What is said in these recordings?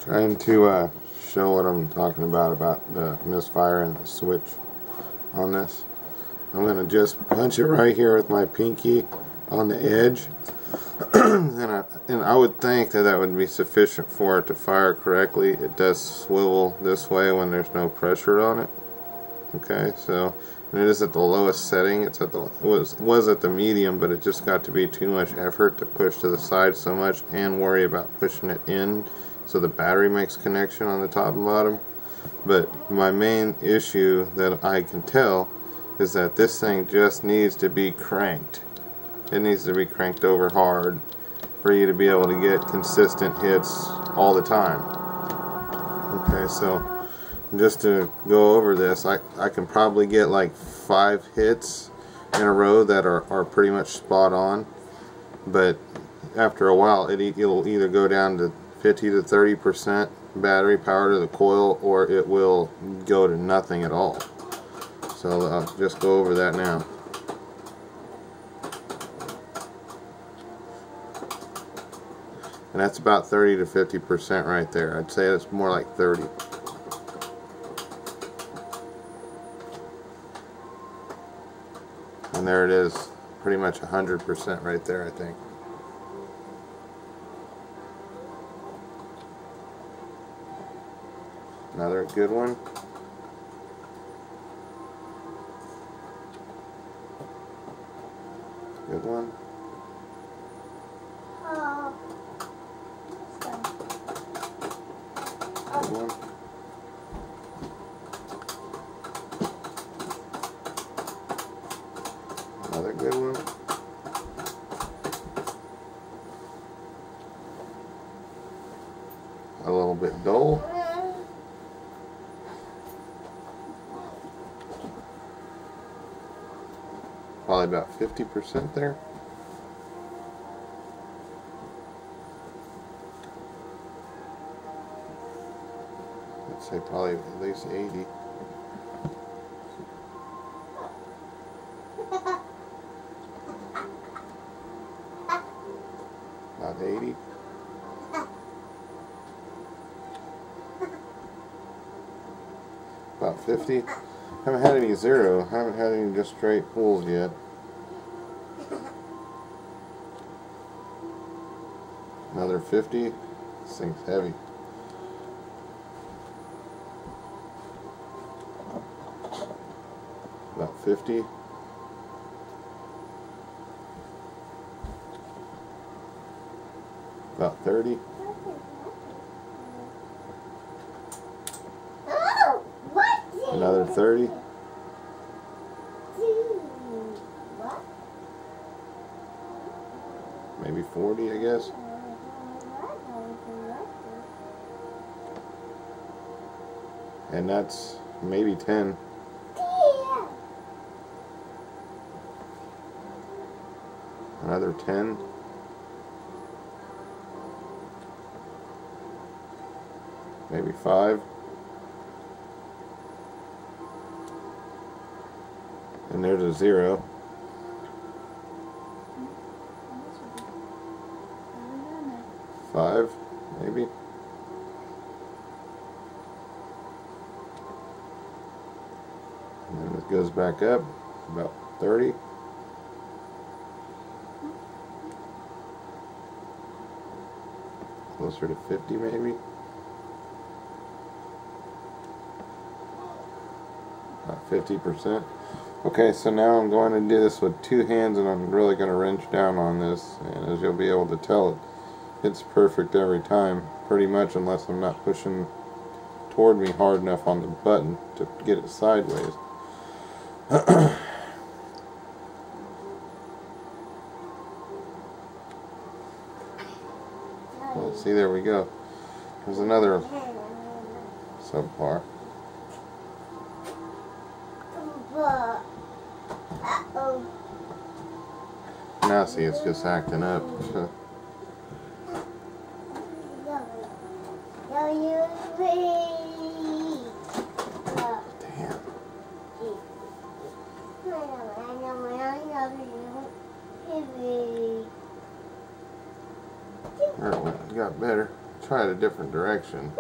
Trying to show what I'm talking about the misfire and the switch on this. I'm going to just punch it right here with my pinky on the edge. and I would think that that would be sufficient for it to fire correctly. It does swivel this way when there's no pressure on it. Okay, so and it is at the lowest setting. It's at the was at the medium, but it just got to be too much effort to push to the side so much and worry about pushing it in so the battery makes connection on the top and bottom. But my main issue that I can tell is that this thing just needs to be cranked. It needs to be cranked over hard for you to be able to get consistent hits all the time. Okay, so just to go over this, I can probably get like 5 hits in a row that are pretty much spot on, but after a while it'll either go down to 50 to 30% battery power to the coil, or it will go to nothing at all. So I'll just go over that now. And that's about 30 to 50% right there. I'd say it's more like 30. And there it is, pretty much 100% right there, I think. Another good one. Good one. Good one. Another good one. A little bit dull. Probably about 50% there. I'd say probably at least 80. About 80. About 50. Haven't had any zero. Haven't had any just straight pulls yet. Another 50. This thing's heavy. About 50. About 30. Another 30. Maybe 40, I guess. And that's maybe 10. Another 10. Maybe 5. And there's a 0. Five, maybe. And then it goes back up, about 30. Closer to 50 maybe. About 50%. Okay, so now I'm going to do this with 2 hands, and I'm really going to wrench down on this, and as you'll be able to tell, it's perfect every time, pretty much, unless I'm not pushing toward me hard enough on the button to get it sideways. Well, see, there we go. There's another subpar. Now see, it's just acting up. Damn. That one got better. try it a different direction.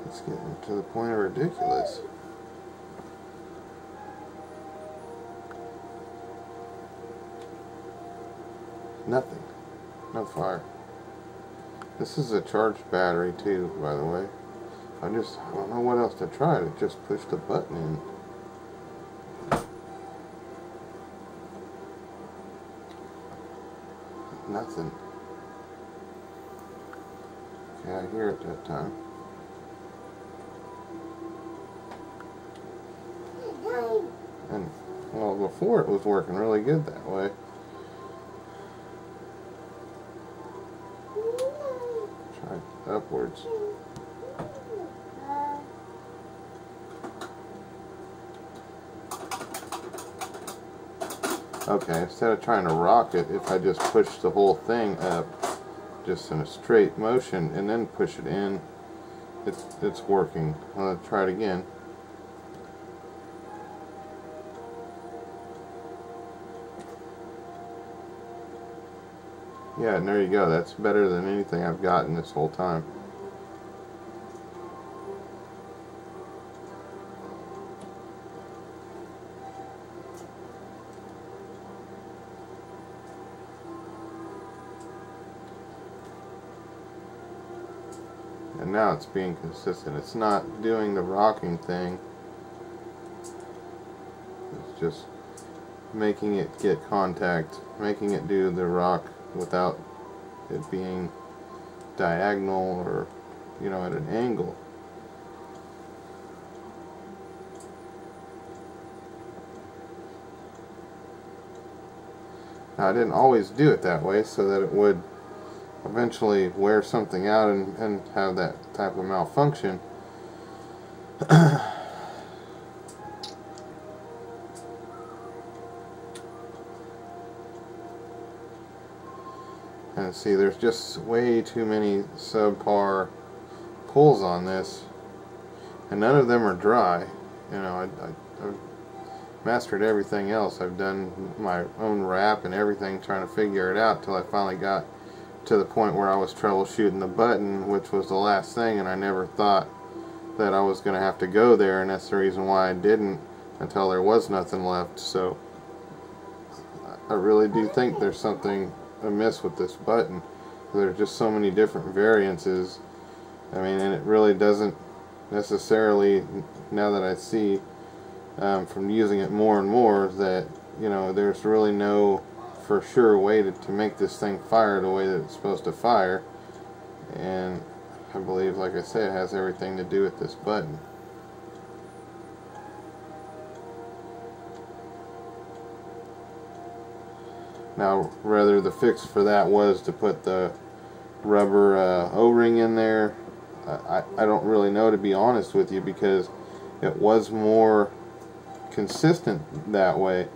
It's getting to the point of ridiculous. Nothing. No fire. This is a charged battery too, by the way. I don't know what else to try to just push the button in. Nothing. Okay, I hear it that time. And, well, before it was working really good that way. Try upwards. Okay, instead of trying to rock it, if I just push the whole thing up just in a straight motion and then push it in, it's working. I'll try it again. Yeah, and there you go. That's better than anything I've gotten this whole time. And now it's being consistent. It's not doing the rocking thing. It's just making it get contact, making it do the rock without it being diagonal or, you know, at an angle. Now, I didn't always do it that way so that it would eventually wear something out and have that type of malfunction. And see, there's just way too many subpar pulls on this, and none of them are dry. You know, I've mastered everything else. I've done my own wrap and everything trying to figure it out till I finally got to the point where I was troubleshooting the button, which was the last thing, and I never thought that I was going to have to go there, and that's the reason why I didn't until there was nothing left. So I really do think there's something amiss with this button. There's just so many different variances. I mean, and it really doesn't necessarily, now that I see from using it more and more, that, you know, there's really no for sure way to make this thing fire the way that it's supposed to fire. And I believe, like I said, it has everything to do with this button. Now, rather, the fix for that was to put the rubber O-ring in there. I don't really know, to be honest with you, because it was more consistent that way.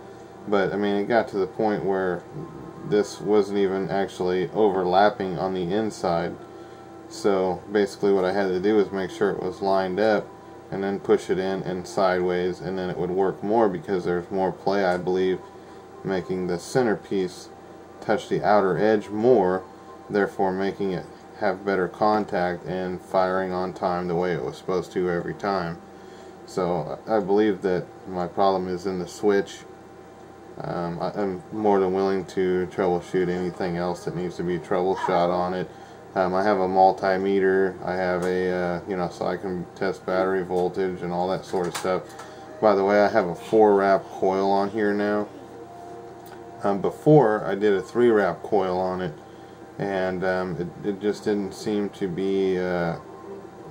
But, I mean, it got to the point where this wasn't even actually overlapping on the inside. So, basically what I had to do was make sure it was lined up and then push it in and sideways, and then it would work more because there's more play, I believe, making the centerpiece touch the outer edge more, therefore making it have better contact and firing on time the way it was supposed to every time. So I believe that my problem is in the switch. I'm more than willing to troubleshoot anything else that needs to be troubleshot on it. I have a multimeter, I have a, you know, so I can test battery voltage and all that sort of stuff. By the way, I have a 4-wrap coil on here now. Before, I did a 3-wrap coil on it, and it just didn't seem to be, I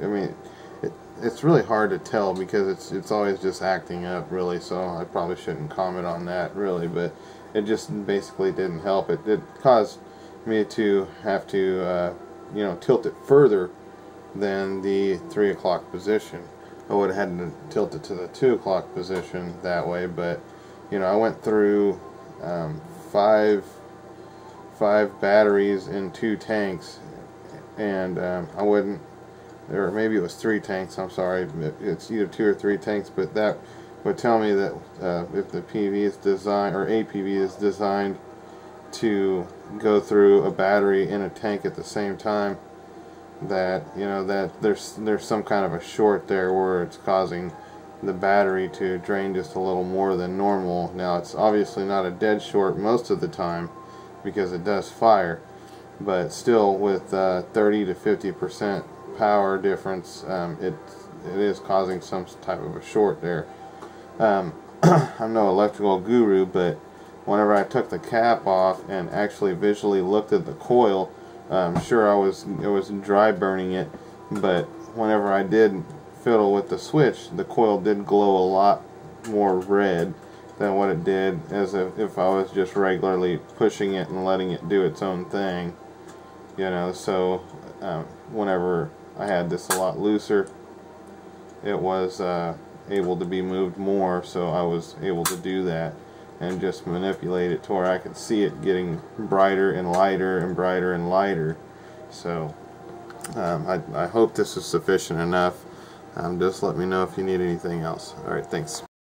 mean, it's really hard to tell because it's always just acting up, really, so I probably shouldn't comment on that, really, but it just basically didn't help. It caused me to have to, you know, tilt it further than the 3 o'clock position. I would have had to tilt it to the 2 o'clock position that way, but, you know, I went through five batteries in 2 tanks, and I wouldn't, or maybe it was 3 tanks, I'm sorry, it's either 2 or 3 tanks, but that would tell me that if the PV is designed, or APV is designed to go through a battery in a tank at the same time, that that there's some kind of a short there where it's causing the battery to drain just a little more than normal. Now, it's obviously not a dead short most of the time because it does fire, but still, with 30 to 50% power difference, it is causing some type of a short there. I'm no electrical guru, but whenever I took the cap off and actually visually looked at the coil, sure, it was dry burning it, but whenever I did fiddle with the switch, the coil did glow a lot more red than what it did as if I was just regularly pushing it and letting it do its own thing. So whenever I had this a lot looser, it was able to be moved more, so I was able to do that and just manipulate it to where I could see it getting brighter and lighter and brighter and lighter. So I hope this is sufficient enough. Just let me know if you need anything else. Alright, thanks.